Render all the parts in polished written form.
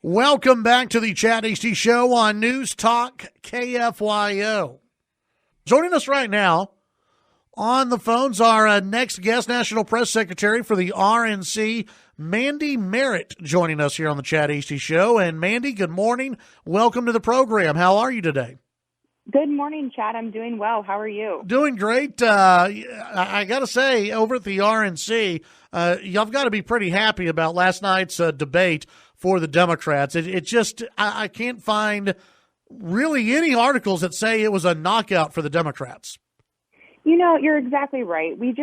Welcome back to the Chad Hasty Show on News Talk KFYO. Joining us right now on the phones, our next guest, National Press Secretary for the RNC, Mandi Merritt, joining us here on the Chad Hasty Show. And Mandi, good morning. Welcome to the program. How are you today? Good morning, Chad. I'm doing well. How are you? Doing great. I got to say, over at the RNC, y'all got to be pretty happy about last night's debate for the Democrats. It just, I can't find really any articles that say it was a knockout for the Democrats. You know, you're exactly right. We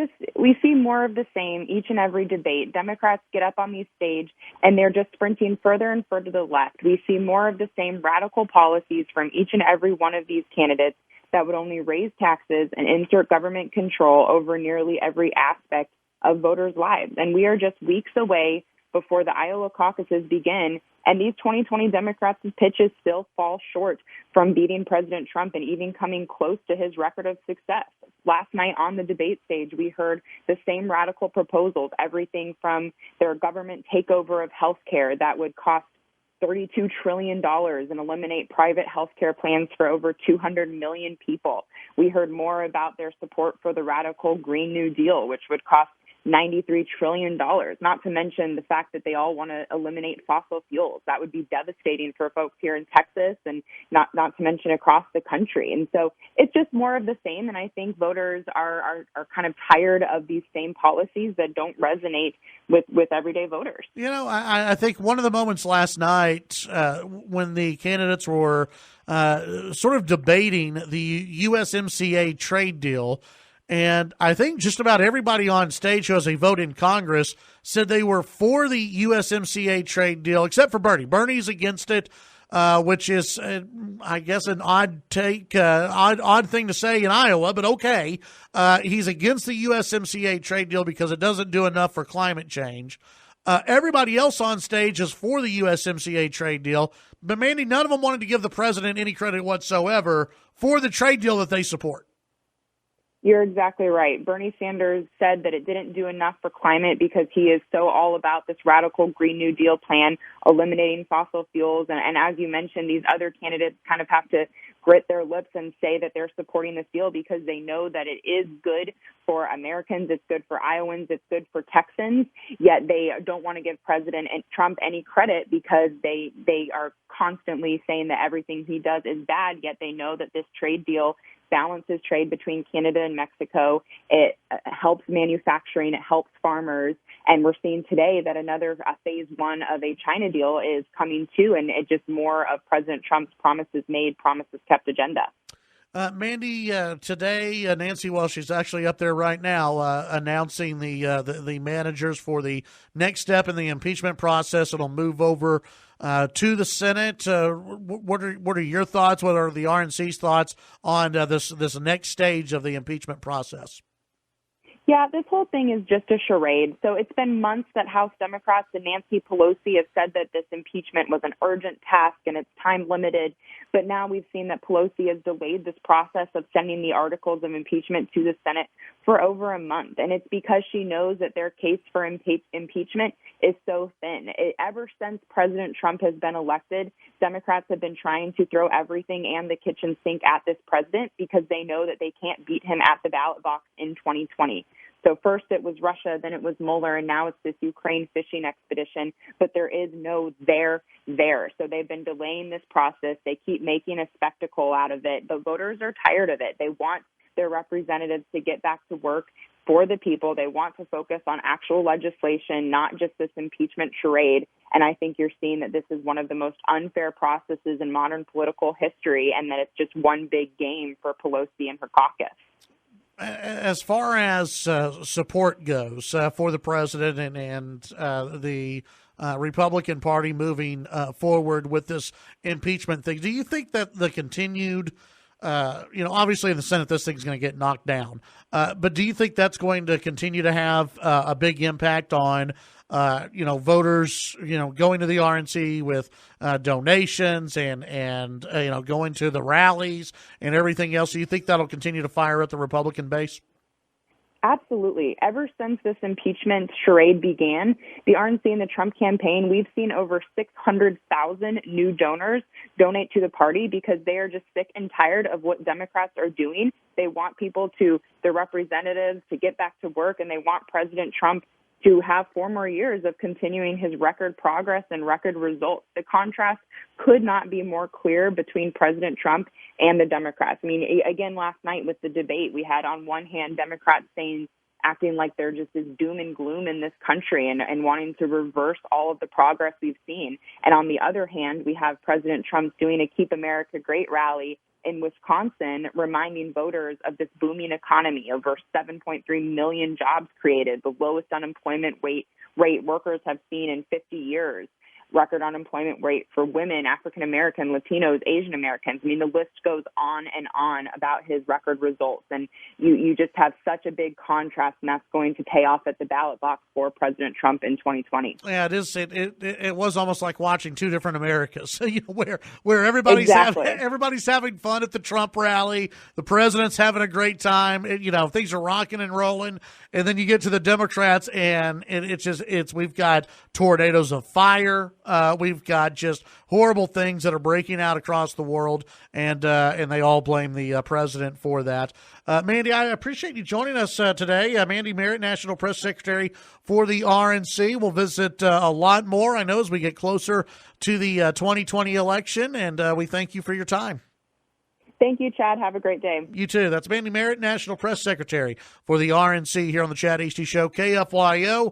see more of the same each and every debate. Democrats get up on the stage and they're just sprinting further and further to the left. We see more of the same radical policies from each and every one of these candidates that would only raise taxes and insert government control over nearly every aspect of voters' lives. And we are just weeks away before the Iowa caucuses begin, and these 2020 Democrats' pitches still fall short from beating President Trump and even coming close to his record of success. Last night on the debate stage, we heard the same radical proposals, everything from their government takeover of health care that would cost $32 trillion and eliminate private health care plans for over 200 million people. We heard more about their support for the radical Green New Deal, which would cost $93 trillion, not to mention the fact that they all want to eliminate fossil fuels. That would be devastating for folks here in Texas and not to mention across the country. And so it's just more of the same. And I think voters are kind of tired of these same policies that don't resonate with everyday voters. You know, I think one of the moments last night when the candidates were sort of debating the USMCA trade deal, and I think just about everybody on stage who has a vote in Congress said they were for the USMCA trade deal, except for Bernie. Bernie's against it, which is, I guess, an odd thing to say in Iowa, but okay. He's against the USMCA trade deal because it doesn't do enough for climate change. Everybody else on stage is for the USMCA trade deal, but Mandi, none of them wanted to give the president any credit whatsoever for the trade deal that they support. You're exactly right. Bernie Sanders said that it didn't do enough for climate because he is so all about this radical Green New Deal plan, eliminating fossil fuels. And as you mentioned, these other candidates kind of have to grit their lips and say that they're supporting this deal because they know that it is good for Americans, it's good for Iowans, it's good for Texans, yet they don't want to give President Trump any credit because they are constantly saying that everything he does is bad, yet they know that this trade deal balances trade between Canada and Mexico. It helps manufacturing, it helps farmers, and we're seeing today that another phase one of a China deal is coming too, and it's just more of President Trump's promises made, promises kept agenda. Mandi, today, Nancy Walsh is actually up there right now announcing the managers for the next step in the impeachment process. It'll move over to the Senate. What are your thoughts? What are the RNC's thoughts on this next stage of the impeachment process? Yeah, this whole thing is just a charade. So it's been months that House Democrats and Nancy Pelosi have said that this impeachment was an urgent task and it's time limited. But now we've seen that Pelosi has delayed this process of sending the articles of impeachment to the Senate for over a month. And it's because she knows that their case for impeachment is so thin. Ever since President Trump has been elected, Democrats have been trying to throw everything and the kitchen sink at this president because they know that they can't beat him at the ballot box in 2020. So first it was Russia, then it was Mueller, and now it's this Ukraine fishing expedition. But there is no there. So they've been delaying this process. They keep making a spectacle out of it. The voters are tired of it. They want their representatives to get back to work for the people. They want to focus on actual legislation, not just this impeachment charade. And I think you're seeing that this is one of the most unfair processes in modern political history, and that it's just one big game for Pelosi and her caucus. As far as support goes for the president and the Republican Party moving forward with this impeachment thing, do you think that the continued, obviously in the Senate this thing's going to get knocked down, but do you think that's going to continue to have a big impact on voters, going to the RNC with donations and going to the rallies and everything else? Do you think that'll continue to fire up the Republican base? Absolutely. Ever since this impeachment charade began, the RNC and the Trump campaign, we've seen over 600,000 new donors donate to the party because they are just sick and tired of what Democrats are doing. They want their representatives to get back to work, and they want President Trump to have 4 more years of continuing his record progress and record results. The contrast could not be more clear between President Trump and the Democrats. I mean, again, last night with the debate, we had on one hand Democrats acting like they're just this doom and gloom in this country and wanting to reverse all of the progress we've seen. And on the other hand, we have President Trump doing a Keep America Great rally in Wisconsin, reminding voters of this booming economy, over 7.3 million jobs created, the lowest unemployment rate workers have seen in 50 years, record unemployment rate for women, African American, Latinos, Asian Americans. I mean, the list goes on and on about his record results. And you just have such a big contrast, and that's going to pay off at the ballot box for President Trump in 2020. Yeah, it is. It was almost like watching two different Americas, where everybody's everybody's having fun at the Trump rally, the president's having a great time, things are rocking and rolling, and then you get to the Democrats, and we've got tornadoes of fire. We've got just horrible things that are breaking out across the world, and they all blame the president for that. Mandi, I appreciate you joining us today. Mandi Merritt, National Press Secretary for the RNC. We'll visit a lot more, I know, as we get closer to the 2020 election, and we thank you for your time. Thank you, Chad. Have a great day. You too. That's Mandi Merritt, National Press Secretary for the RNC here on the Chad Hasty Show, KFYO.